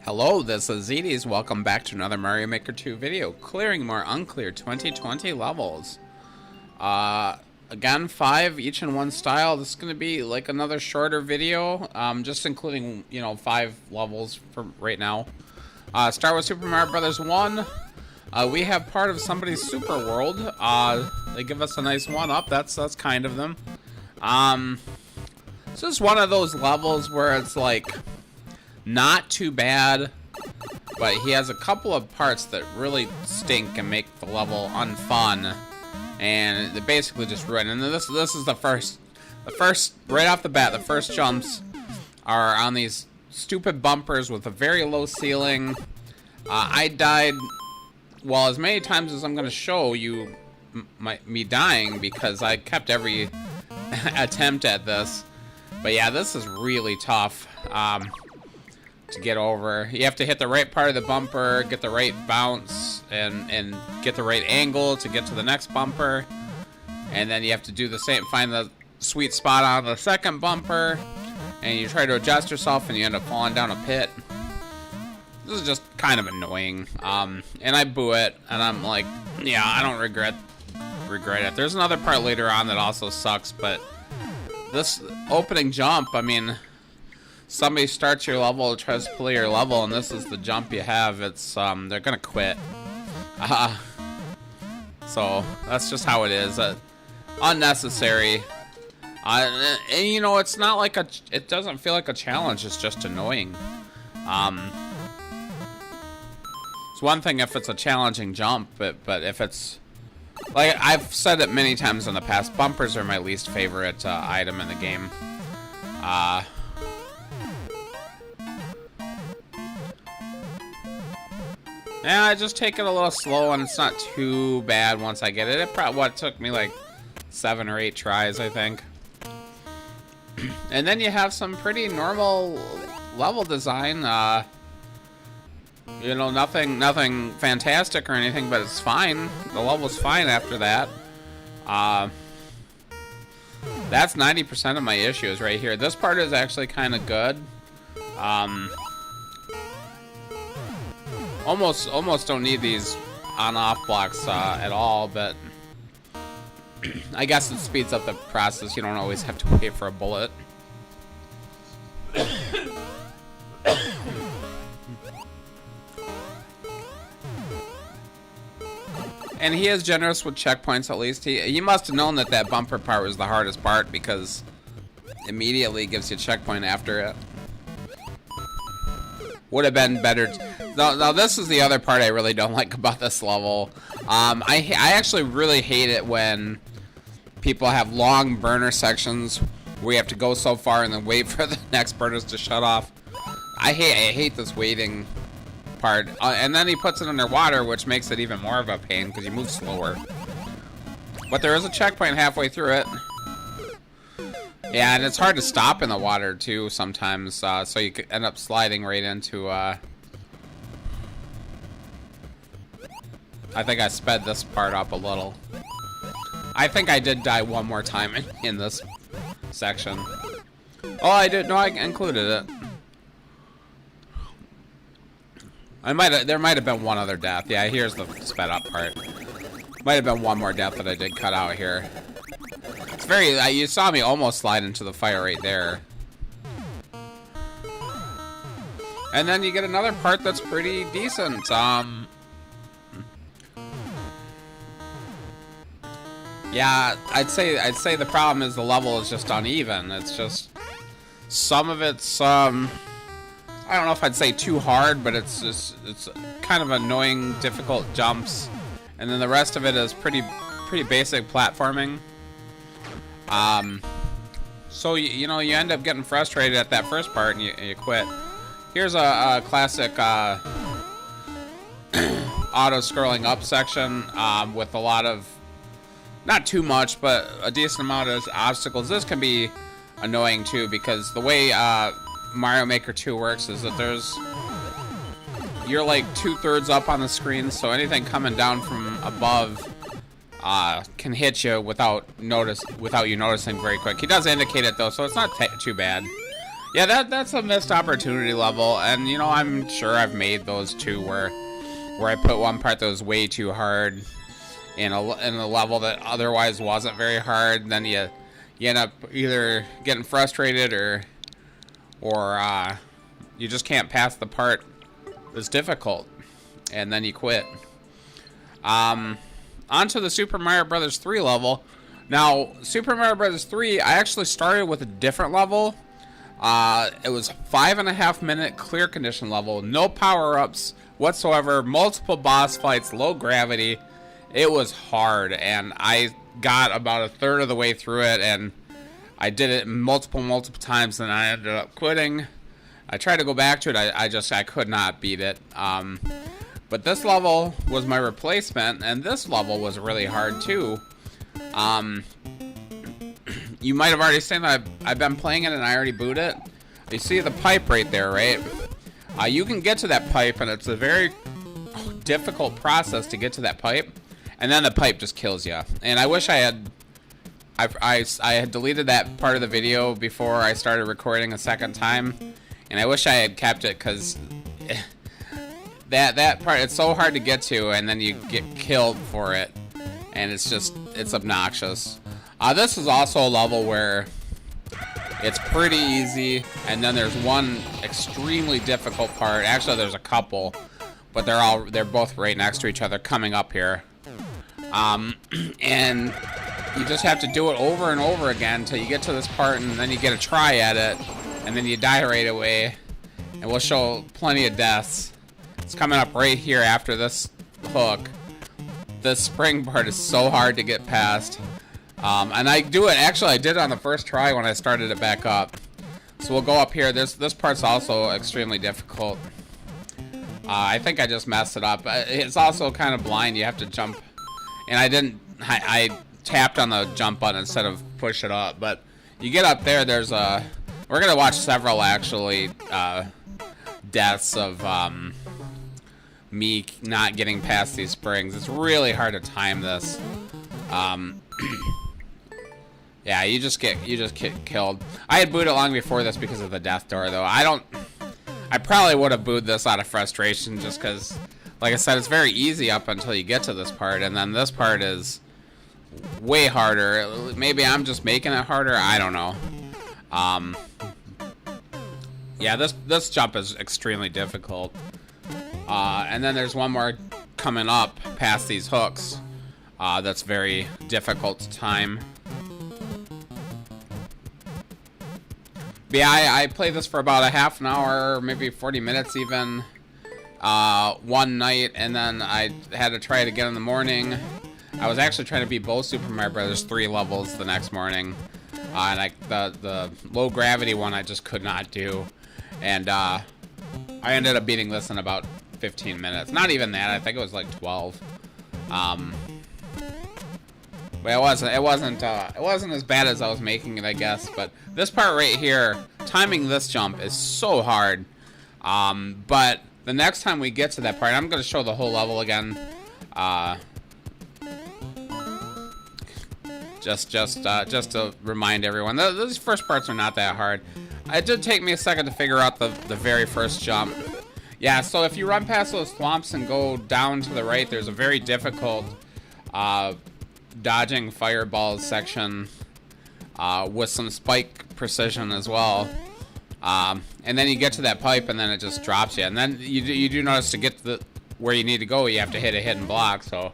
Hello, this is Zedis. Welcome back to another Mario Maker 2 video, clearing more Uncleared 2020 levels. Again, 5 each in one style. This is going to be like another shorter video, just including, 5 levels for right now. Start with Super Mario Bros. 1. We have part of somebody's super world. They give us a nice one-up. That's kind of them. This is one of those levels where it's like not too bad, but he has a couple of parts that really stink and make the level unfun, and they basically just ruin. And this is the first right off the bat. The first jumps are on these stupid bumpers with a very low ceiling. I died, well, as many times as I'm going to show you me dying, because I kept every attempt at this. But yeah, this is really tough to get over. You have to hit the right part of the bumper, get the right bounce, and get the right angle to get to the next bumper. And then you have to do the same, find the sweet spot on the second bumper, and you try to adjust yourself, and you end up falling down a pit. This is just kind of annoying. And I boo it, and I'm like, yeah, I don't regret it. There's another part later on that also sucks, but this opening jump, I mean, somebody starts your level, tries to play your level, and this is the jump you have. It's they're gonna quit. So that's just how it is. Unnecessary. And it's not like it doesn't feel like a challenge. It's just annoying. It's one thing if it's a challenging jump, but if it's, like I've said it many times in the past, bumpers are my least favorite item in the game. Yeah, I just take it a little slow, and it's not too bad once I get it. It probably took me like 7 or 8 tries, I think. And then you have some pretty normal level design. Nothing fantastic or anything, but it's fine. The level's fine after that. That's 90% of my issues right here. This part is actually kind of good. Almost don't need these on-off blocks at all, but I guess it speeds up the process. You don't always have to wait for a bullet. And he is generous with checkpoints, at least. He must have known that bumper part was the hardest part, because immediately gives you a checkpoint after it. Would have been better. Now this is the other part I really don't like about this level. I actually really hate it when people have long burner sections where you have to go so far and then wait for the next burners to shut off. I hate this waiting part. And then he puts it underwater, which makes it even more of a pain because you move slower. But there is a checkpoint halfway through it. Yeah, and it's hard to stop in the water too sometimes, so you could end up sliding right into, I think I sped this part up a little. I think I did die one more time in this section. Oh, I did. No, I included it. There might have been one other death. Yeah, here's the sped up part. Might have been one more death that I did cut out here. It's very, you saw me almost slide into the fire right there. And then you get another part that's pretty decent. Yeah, I'd say the problem is the level is just uneven. It's just, some of it's, I don't know if I'd say too hard, but it's kind of annoying, difficult jumps. And then the rest of it is pretty basic platforming. So you end up getting frustrated at that first part and you quit. Here's a classic auto-scrolling up section with a lot of, not too much, but a decent amount of obstacles. This can be annoying too, because the way Mario Maker 2 works is that you're like 2/3 up on the screen, so anything coming down from above can hit you without you noticing very quick. He does indicate it though, so it's not too bad. Yeah, that's a missed opportunity level, and you know, I'm sure I've made those too, where I put one part that was way too hard in a level that otherwise wasn't very hard. And then you end up either getting frustrated or you just can't pass the part that's difficult, and then you quit. Onto the Super Mario Bros. 3 level. Now, Super Mario Bros. 3, I actually started with a different level. It was 5.5 minute clear condition level, no power-ups whatsoever, multiple boss fights, low gravity. It was hard, and I got about a third of the way through it, and I did it multiple times, and I ended up quitting. I tried to go back to it. I could not beat it. But this level was my replacement, and this level was really hard too. You might have already seen that I've been playing it and I already booted it. You see the pipe right there, right? You can get to that pipe, and it's a very difficult process to get to that pipe, and then the pipe just kills you. And I wish I had deleted that part of the video before I started recording a second time, and I wish I had kept it, because that part, it's so hard to get to, and then you get killed for it, and it's obnoxious. This is also a level where it's pretty easy, and then there's one extremely difficult part. Actually, there's a couple, but they're both right next to each other coming up here. And you just have to do it over and over again until you get to this part, and then you get a try at it, and then you die right away. And we'll show plenty of deaths. It's coming up right here after this hook. This spring part is so hard to get past. And I did it on the first try when I started it back up. So we'll go up here. This part's also extremely difficult. I think I just messed it up. It's also kind of blind. You have to jump. And I tapped on the jump button instead of push it up. But you get up there, we're going to watch several, actually, deaths of me not getting past these springs. It's really hard to time this. Yeah, you just get killed. I had booed it long before this because of the death door, though. I probably would have booed this out of frustration, just because, like I said, it's very easy up until you get to this part, and then this part is way harder. Maybe I'm just making it harder. I don't know. Yeah, this jump is extremely difficult. And then there's one more coming up past these hooks. That's very difficult to time. But yeah, I played this for about a half an hour, maybe 40 minutes even, one night, and then I had to try it again in the morning. I was actually trying to beat both Super Mario Bros. 3 levels the next morning, and the low gravity one I just could not do, and I ended up beating this in about 15 minutes. Not even that. I think it was like 12. But it wasn't as bad as I was making it, I guess. But this part right here, timing this jump is so hard. But the next time we get to that part, I'm going to show the whole level again. Just to remind everyone, those first parts are not that hard. It did take me a second to figure out the very first jump. Yeah, so if you run past those swamps and go down to the right, there's a very difficult dodging fireballs section with some spike precision as well. And then you get to that pipe, and then it just drops you. And then you do notice to get to where you need to go, you have to hit a hidden block. So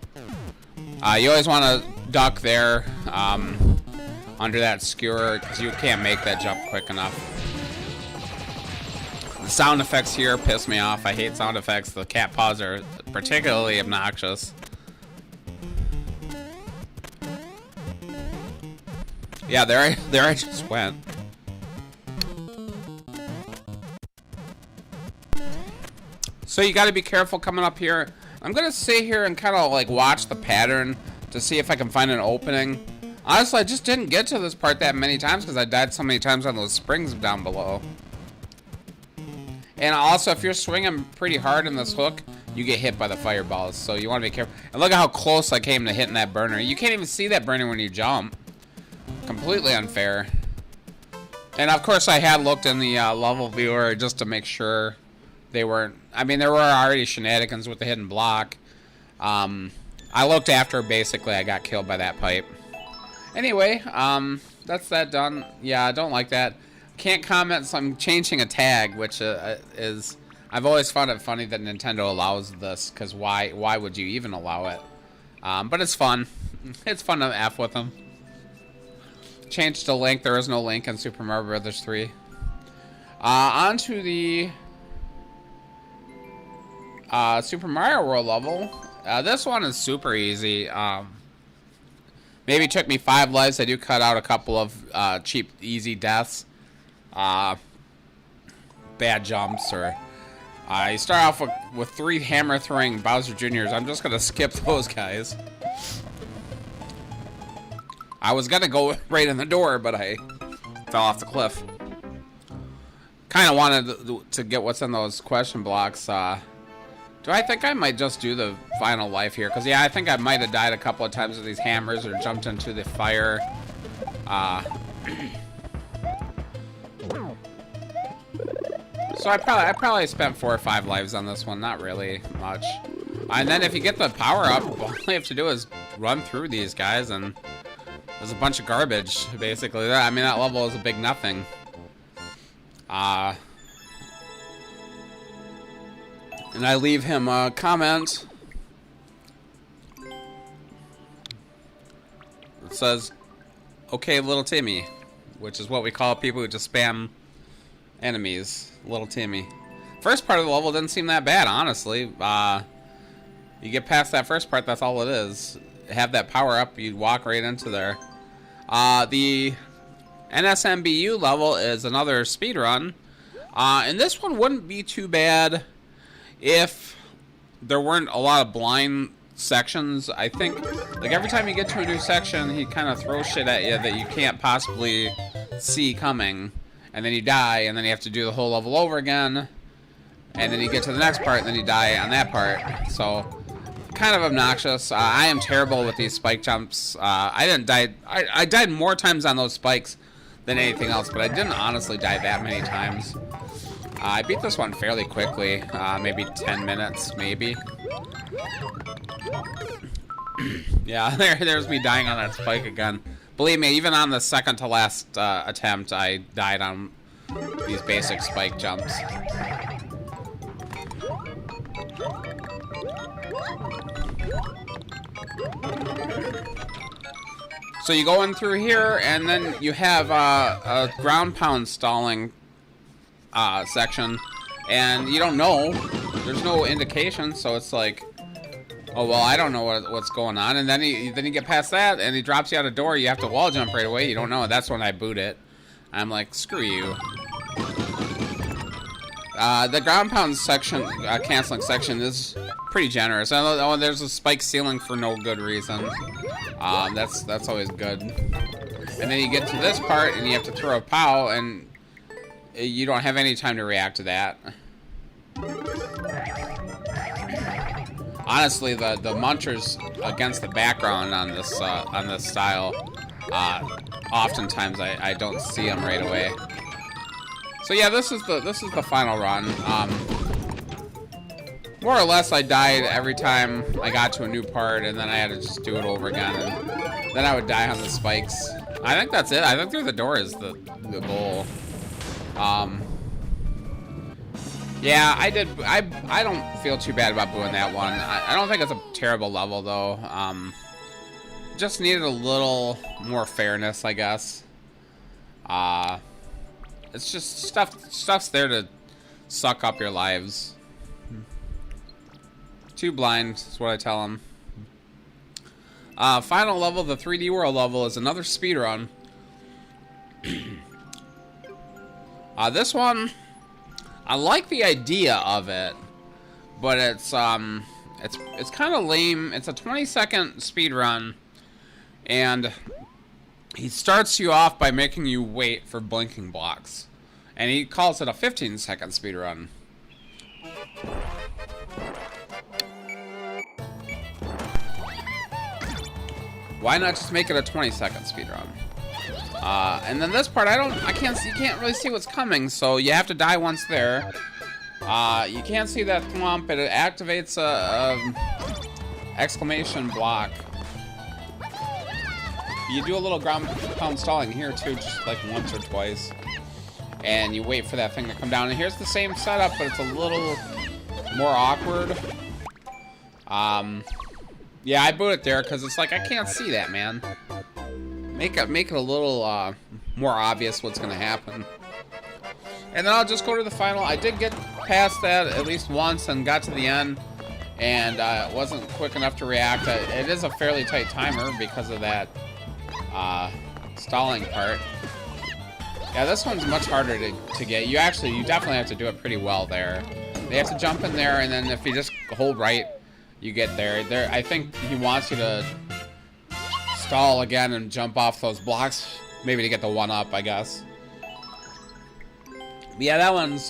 you always want to duck there under that skewer, because you can't make that jump quick enough. The sound effects here piss me off. I hate sound effects. The cat paws are particularly obnoxious. Yeah, there I just went. So you got to be careful coming up here. I'm gonna sit here and kind of like watch the pattern to see if I can find an opening. Honestly, I just didn't get to this part that many times because I died so many times on those springs down below. And also, if you're swinging pretty hard in this hook, you get hit by the fireballs. So you want to be careful. And look at how close I came to hitting that burner. You can't even see that burner when you jump. Completely unfair. And of course I had looked in the level viewer just to make sure they weren't... I mean, there were already shenanigans with the hidden block. I looked after, basically, I got killed by that pipe. Anyway, that's that done. Yeah, I don't like that. Can't comment, so I'm changing a tag, which is... I've always found it funny that Nintendo allows this, because why would you even allow it? But it's fun. It's fun to F with them. Changed to Link. There is no Link in Super Mario Brothers 3. On to the Super Mario World level. This one is super easy. Maybe took me 5 lives. I do cut out a couple of cheap, easy deaths. Bad jumps, or... you start off with 3 hammer-throwing Bowser Jr.'s. I'm just going to skip those guys. I was going to go right in the door, but I fell off the cliff. Kind of wanted to get what's in those question blocks. Do I think I might just do the final life here? Because, yeah, I think I might have died a couple of times with these hammers or jumped into the fire. So I probably spent 4 or 5 lives on this one. Not really much. And then if you get the power-up, all you have to do is run through these guys, and there's a bunch of garbage, basically. I mean, that level is a big nothing. And I leave him a comment. It says, "Okay, little Timmy," which is what we call people who just spam enemies. Little Timmy. First part of the level didn't seem that bad, honestly. You get past that first part, that's all it is. Have that power up, you walk right into there. The NSMBU level is another speed run. And this one wouldn't be too bad if there weren't a lot of blind sections. I think, like, every time you get to a new section, he kind of throws shit at you that you can't possibly see coming. And then you die, and then you have to do the whole level over again. And then you get to the next part, and then you die on that part. So, kind of obnoxious. I am terrible with these spike jumps. I didn't die... I died more times on those spikes than anything else, but I didn't honestly die that many times. I beat this one fairly quickly. Maybe 10 minutes, maybe. Yeah, there's me dying on that spike again. Believe me, even on the second to last attempt, I died on these basic spike jumps. So you go in through here, and then you have a ground pound stalling section, and you don't know. There's no indication, so it's like, oh, well, I don't know what's going on. And then you get past that, and he drops you out a door. You have to wall jump right away. You don't know. That's when I boot it. I'm like, screw you. The ground pound section, canceling section is pretty generous. Oh, there's a spike ceiling for no good reason. That's always good. And then you get to this part, and you have to throw a POW, and you don't have any time to react to that. Honestly, the munchers against the background on this style, oftentimes I don't see them right away. So yeah, this is the final run. More or less, I died every time I got to a new part, and then I had to just do it over again, and then I would die on the spikes. I think that's it. I think through the door is the goal. Yeah, I don't feel too bad about booing that one. I don't think it's a terrible level, though. Just needed a little more fairness, I guess. It's just stuff's there to suck up your lives. Too blind is what I tell them. Final level, the 3D World level, is another speedrun. This one, I like the idea of it, but it's kind of lame. It's a 20-second speedrun, and he starts you off by making you wait for blinking blocks, and he calls it a 15-second speedrun. Why not just make it a 20-second speedrun? And then this part, you can't really see what's coming, so you have to die once there. You can't see that thwomp, but it activates a exclamation block. You do a little ground pound stalling here too, just like once or twice. And you wait for that thing to come down. And here's the same setup, but it's a little more awkward. Yeah, I boot it there because it's like, I can't see that, man. Make it a little more obvious what's gonna happen. And then I'll just go to the final. I did get past that at least once and got to the end, and it wasn't quick enough to react. It is a fairly tight timer because of that stalling part. Yeah, this one's much harder to get. You definitely have to do it pretty well there. They have to jump in there, and then if you just hold right, you get there. I think he wants you to stall again and jump off those blocks, maybe to get the one up, I guess. But yeah, that one's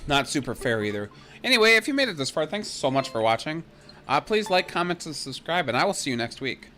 not super fair either. Anyway, if you made it this far, thanks so much for watching. Please like, comment, and subscribe, and I will see you next week.